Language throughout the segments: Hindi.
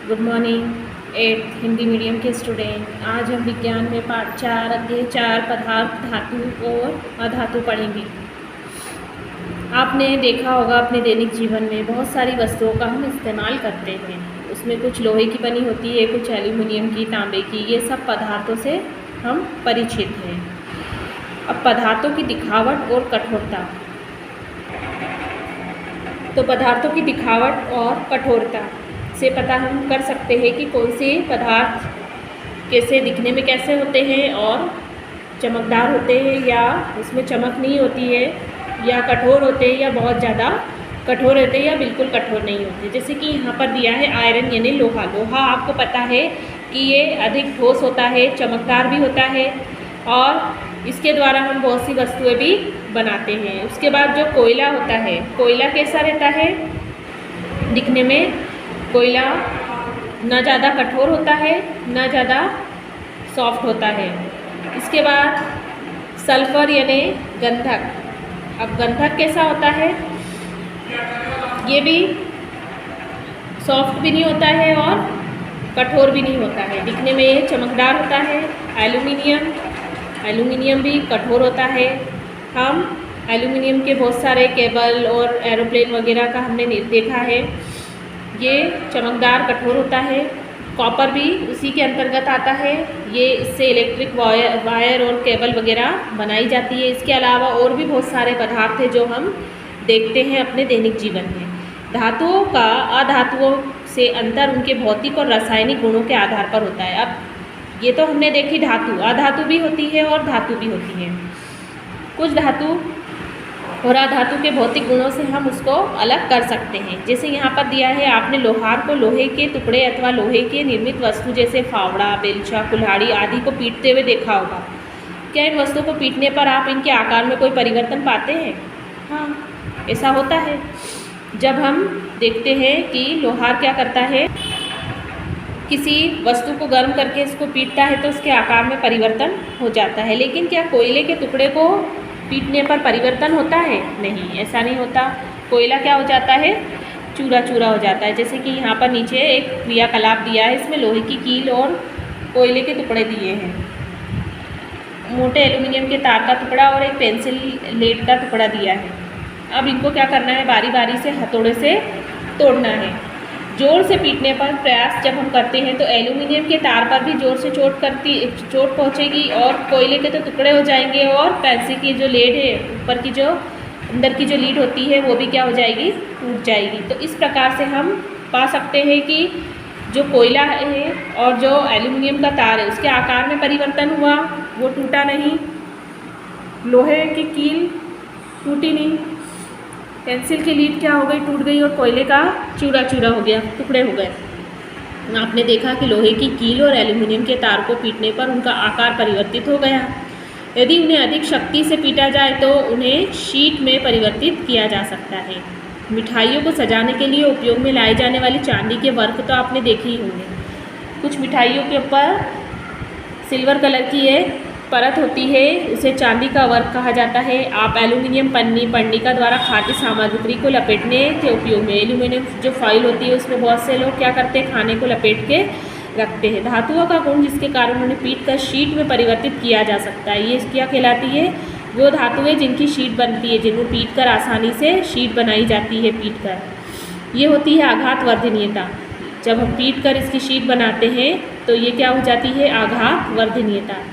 Good morning 8th Hindi medium के स्टूडेंट। आज हम विज्ञान में पाठ 4 अध्याय 4 पदार्थ, धातु और अधातु पढ़ेंगे। आपने देखा होगा अपने दैनिक जीवन में बहुत सारी वस्तुओं का हम इस्तेमाल करते हैं। उसमें कुछ लोहे की बनी होती है, कुछ एल्यूमिनियम की, तांबे की। ये सब पदार्थों से हम परिचित हैं। अब पदार्थों की दिखावट और कठोरता। तो पदार्थों की दिखावट और कठोरता से पता हम कर सकते हैं कि कौन से पदार्थ कैसे दिखने में कैसे होते हैं और चमकदार होते हैं या उसमें चमक नहीं होती है, या कठोर होते हैं या बहुत ज़्यादा कठोर होते हैं या बिल्कुल कठोर नहीं होते। जैसे कि यहाँ पर दिया है आयरन यानी लोहा। लोहा आपको पता है कि ये अधिक ठोस होता है, चमकदार भी होता है और इसके द्वारा हम बहुत सी वस्तुएं भी बनाते हैं। उसके बाद जो कोयला होता है, कोयला कैसा रहता है दिखने में? कोयला ना ज़्यादा कठोर होता है ना ज़्यादा सॉफ्ट होता है। इसके बाद सल्फर यानी गंधक। अब गंधक कैसा होता है? ये भी सॉफ्ट भी नहीं होता है और कठोर भी नहीं होता है, दिखने में ये चमकदार होता है। एल्यूमिनियम भी कठोर होता है। हम एल्यूमिनियम के बहुत सारे केबल और एरोप्लेन वगैरह का हमने देखा है, ये चमकदार कठोर होता है। कॉपर भी उसी के अंतर्गत आता है। ये इससे इलेक्ट्रिक वायर और केबल वगैरह बनाई जाती है। इसके अलावा और भी बहुत सारे पदार्थ हैं जो हम देखते हैं अपने दैनिक जीवन में। धातुओं का अधातुओं से अंतर उनके भौतिक और रासायनिक गुणों के आधार पर होता है। अब ये तो हमने देखी धातु, अधातु भी होती है और धातु भी होती है। कुछ धातु और अधातु के भौतिक गुणों से हम उसको अलग कर सकते हैं। जैसे यहाँ पर दिया है, आपने लोहार को लोहे के टुकड़े अथवा लोहे के निर्मित वस्तु जैसे फावड़ा, बेलचा, कुल्हाड़ी आदि को पीटते हुए देखा होगा। क्या इन वस्तुओं को पीटने पर आप इनके आकार में कोई परिवर्तन पाते हैं? हाँ, ऐसा होता है। जब हम देखते हैं कि लोहार क्या करता है, किसी वस्तु को गर्म करके इसको पीटता है तो उसके आकार में परिवर्तन हो जाता है। लेकिन क्या कोयले के टुकड़े को पीटने पर परिवर्तन होता है? नहीं, ऐसा नहीं होता। कोयला क्या हो जाता है? चूरा चूरा हो जाता है। जैसे कि यहाँ पर नीचे एक क्रियाकलाप दिया है, इसमें लोहे की कील और कोयले के टुकड़े दिए हैं, मोटे एल्यूमिनियम के तार का टुकड़ा और एक पेंसिल लेड का टुकड़ा दिया है। अब इनको क्या करना है? बारी बारी से हथौड़े से तोड़ना है। जोर से पीटने पर प्रयास जब हम करते हैं तो एल्यूमिनियम के तार पर भी जोर से चोट पहुंचेगी और कोयले के तो टुकड़े हो जाएंगे और पेंसिल की जो लेड है, ऊपर की जो अंदर की जो लीड होती है, वो भी क्या हो जाएगी? टूट जाएगी। तो इस प्रकार से हम पा सकते हैं कि जो कोयला है और जो एल्यूमिनियम का तार है उसके आकार में परिवर्तन हुआ, वो टूटा नहीं। लोहे की कील टूटी नहीं, पेंसिल की लीड क्या हो गई? टूट गई और कोयले का चूरा चूरा हो गया, टुकड़े हो गए। आपने देखा कि लोहे की कील और एल्यूमिनियम के तार को पीटने पर उनका आकार परिवर्तित हो गया। यदि उन्हें अधिक शक्ति से पीटा जाए तो उन्हें शीट में परिवर्तित किया जा सकता है। मिठाइयों को सजाने के लिए उपयोग में लाए जाने वाली चांदी के वर्क तो आपने देखे ही होंगे। कुछ मिठाइयों के ऊपर सिल्वर कलर की ये परत होती है, उसे चांदी का वर्क कहा जाता है। आप एल्यूमिनियम पन्निका द्वारा खाद्य सामग्री को लपेटने के उपयोग में, एल्यूमिनियम जो फॉइल होती है उसमें बहुत से लोग क्या करते हैं? खाने को लपेट के रखते हैं। धातुओं का गुण जिसके कारण उन्हें पीट कर शीट में परिवर्तित किया जा सकता है। ये क्या कहलाती है? वो धातुएं जिनकी शीट बनती है, जिनको पीट कर आसानी से शीट बनाई जाती है पीट कर। ये होती है आघात वर्धनीयता। जब हम पीट कर इसकी शीट बनाते हैं तो ये क्या हो जाती है? आघात वर्धनीयता।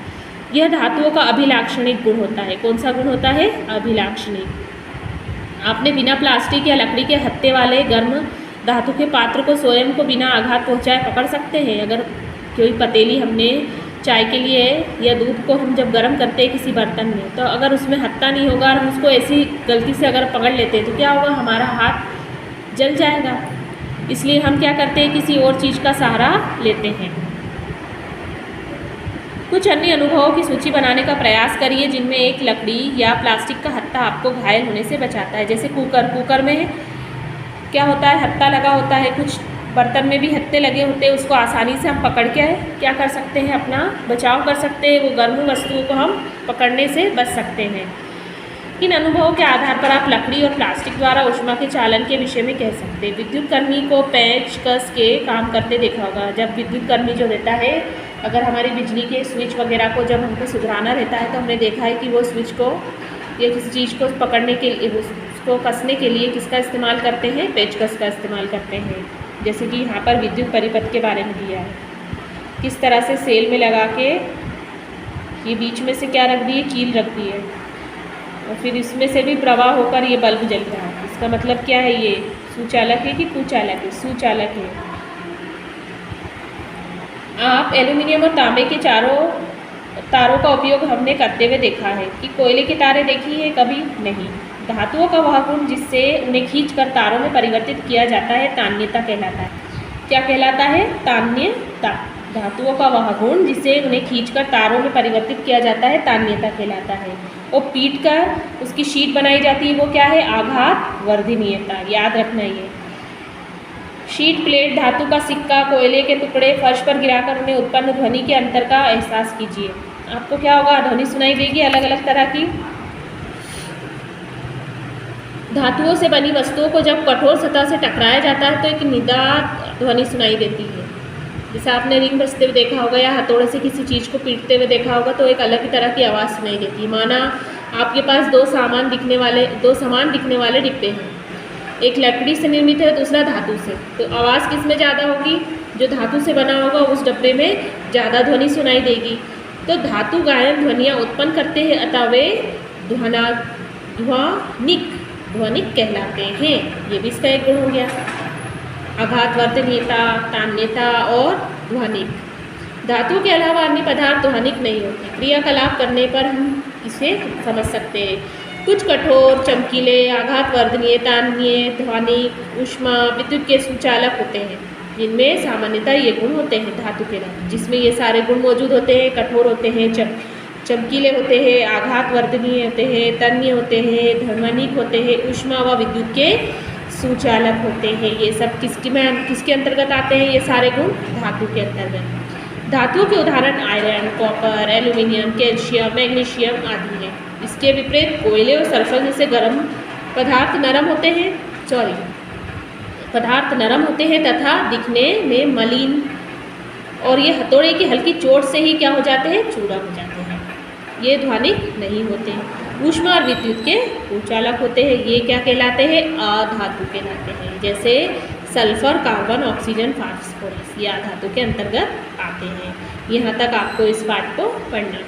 यह धातुओं का अभिलाक्षणिक गुण होता है। कौन सा गुण होता है? अभिलाक्षणिक। आपने बिना प्लास्टिक या लकड़ी के हत्थे वाले गर्म धातु के पात्र को स्वयं को बिना आघात पहुंचाए पकड़ सकते हैं। अगर कोई पतीली हमने चाय के लिए या दूध को हम जब गर्म करते हैं किसी बर्तन में, तो अगर उसमें हत्था नहीं होगा और हम उसको ऐसी गलती से अगर पकड़ लेते हैं तो क्या होगा? हमारा हाथ जल जाएगा। इसलिए हम क्या करते हैं? किसी और चीज़ का सहारा लेते हैं। कुछ अन्य अनुभवों की सूची बनाने का प्रयास करिए जिनमें एक लकड़ी या प्लास्टिक का हत्था आपको घायल होने से बचाता है। जैसे कुकर में क्या होता है? हत्था लगा होता है। कुछ बर्तन में भी हत्थे लगे होते हैं, उसको आसानी से हम पकड़ के क्या कर सकते हैं? अपना बचाव कर सकते हैं। वो गर्म वस्तुओं को हम पकड़ने से बच सकते हैं। किन अनुभवों के आधार पर आप लकड़ी और प्लास्टिक द्वारा ऊष्मा के चालन के विषय में कह सकते हैं? विद्युत कर्मी को पेंच कस के काम करते देखा होगा। जब विद्युत कर्मी जो रहता है, अगर हमारी बिजली के स्विच वगैरह को जब हमको सुधराना रहता है तो हमने देखा है कि वो स्विच को या किसी चीज़ को पकड़ने के लिए, उसको कसने के लिए किसका इस्तेमाल करते हैं? पेचकस का इस्तेमाल करते हैं। जैसे कि यहाँ पर विद्युत परिपथ के बारे में दिया है, किस तरह से सेल में लगा के ये बीच में से क्या रख दी है? कील रख दी है, और फिर इसमें से भी प्रवाह होकर ये बल्ब जल रहा है। इसका मतलब क्या है? ये सुचालक है कि कुचालक है? सुचालक है। आप एल्यूमिनियम और तांबे के तारों का उपयोग हमने करते हुए देखा है कि कोयले की तारें देखी है? कभी नहीं। धातुओं का वह गुण जिससे उन्हें खींचकर तारों में परिवर्तित किया जाता है तान्यता कहलाता है। क्या कहलाता है? तान्यता। धातुओं का वह गुण जिससे उन्हें खींचकर तारों में परिवर्तित किया जाता है तान्यता कहलाता है। और पीट कर उसकी शीट बनाई जाती है, वो क्या है? आघात वर्धनीयता। याद रखना ये। शीट प्लेट, धातु का सिक्का, कोयले के टुकड़े फर्श पर गिराकर उन्हें उत्पन्न ध्वनि के अंतर का एहसास कीजिए। आपको क्या होगा? ध्वनि सुनाई देगी अलग अलग तरह की। धातुओं से बनी वस्तुओं को जब कठोर सतह से टकराया जाता है तो एक निदात ध्वनि सुनाई देती है। जैसे आपने रिंग बजते हुए देखा होगा या हथौड़े से किसी चीज़ को पीटते हुए देखा होगा तो एक अलग ही तरह की आवाज़ सुनाई देती है। माना आपके पास दो समान दिखने वाले डिब्बे हैं, एक लकड़ी से निर्मित है, दूसरा धातु से। तो आवाज़ किस में ज़्यादा होगी? जो धातु से बना होगा उस डब्बे में ज़्यादा ध्वनि सुनाई देगी। तो धातु गायन ध्वनियाँ उत्पन्न करते हैं, अतः वे ध्वनिक कहलाते हैं। ये भी इसका एक गुण हो गया। आघातवर्धनीयता, तान्यता और ध्वनिक। धातु के अलावा अन्य पदार्थ ध्वनिक नहीं होते। क्रियाकलाप करने पर हम इसे समझ सकते हैं। कुछ कठोर, चमकीले, आघातवर्धनीय, तान्य, ध्वनिक, ऊष्मा, विद्युत के सुचालक होते हैं, जिनमें सामान्यतः ये गुण होते हैं। धातु के नाम जिसमें ये सारे गुण मौजूद होते हैं। कठोर होते हैं, चमकीले होते हैं, आघातवर्धनीय होते हैं, तन्य होते हैं, ध्वनिक होते हैं, ऊष्मा व विद्युत के सुचालक होते हैं। ये सब किसके अंतर्गत आते हैं? ये सारे गुण धातु के अंतर्गत। धातुओं के उदाहरण iron, copper, aluminium, calcium, magnesium आदि हैं। इसके विपरीत कोयले और सल्फर जैसे पदार्थ नरम होते हैं तथा दिखने में मलिन, और ये हथौड़े की हल्की चोट से ही क्या हो जाते हैं? चूरा हो जाते हैं। ये ध्वनिक नहीं होते हैं। ऊष्मा और विद्युत के कुचालक होते हैं। ये क्या कहलाते हैं? अधातु कहलाते हैं। जैसे सल्फर, कार्बन, ऑक्सीजन, फास्फोरस, ये अधातु के अंतर्गत आते हैं। यहाँ तक आपको इस पाठ को पढ़ना है।